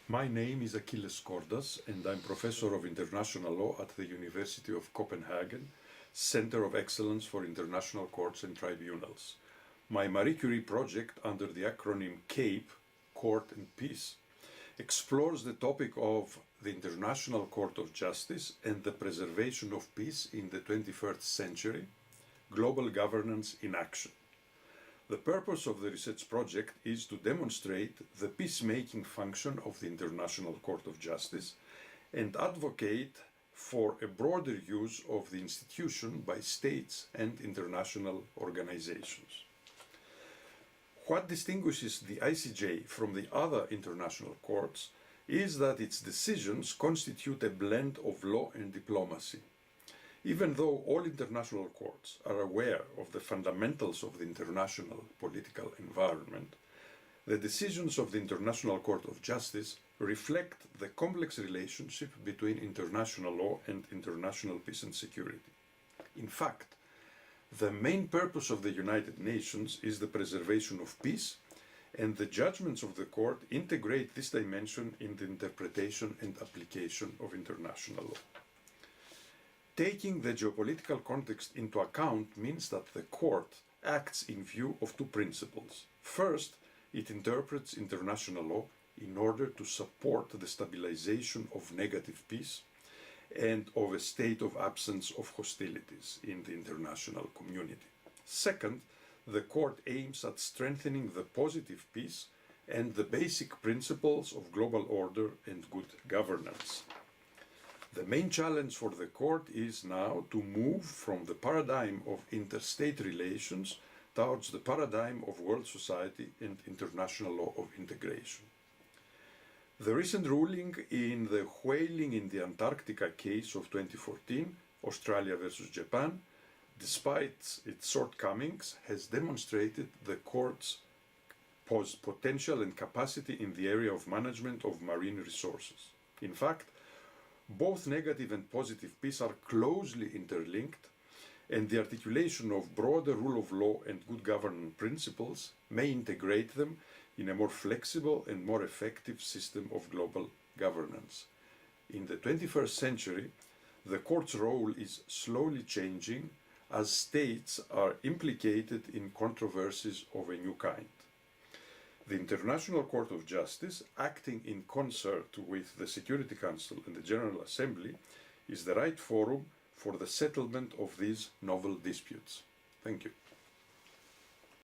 My name is Achilles Skordas, and I'm Professor of International Law at the University of Copenhagen, Center of Excellence for International Courts and Tribunals. My Marie Curie project, under the acronym CaPE, Court and Peace, explores the topic of the International Court of Justice and the preservation of peace in the 21st century, global governance in action. The purpose of the research project is to demonstrate the peacemaking function of the International Court of Justice and advocate for a broader use of the institution by states and international organizations. What distinguishes the ICJ from the other international courts is that its decisions constitute a blend of law and diplomacy. Even though all international courts are aware of the fundamentals of the international political environment, the decisions of the International Court of Justice reflect the complex relationship between international law and international peace and security. In fact, the main purpose of the United Nations is the preservation of peace, and the judgments of the court integrate this dimension in the interpretation and application of international law. Taking the geopolitical context into account means that the court acts in view of two principles. First, it interprets international law in order to support the stabilization of negative peace and of a state of absence of hostilities in the international community. Second, the court aims at strengthening the positive peace and the basic principles of global order and good governance. The main challenge for the court is now to move from the paradigm of interstate relations towards the paradigm of world society and international law of integration. The recent ruling in the whaling in the Antarctica case of 2014, Australia versus Japan, despite its shortcomings, has demonstrated the court's potential and capacity in the area of management of marine resources. In fact, both negative and positive peace are closely interlinked, and the articulation of broader rule of law and good governance principles may integrate them in a more flexible and more effective system of global governance. In the 21st century, the court's role is slowly changing as states are implicated in controversies of a new kind. The International Court of Justice, acting in concert with the Security Council and the General Assembly, is the right forum for the settlement of these novel disputes. Thank you.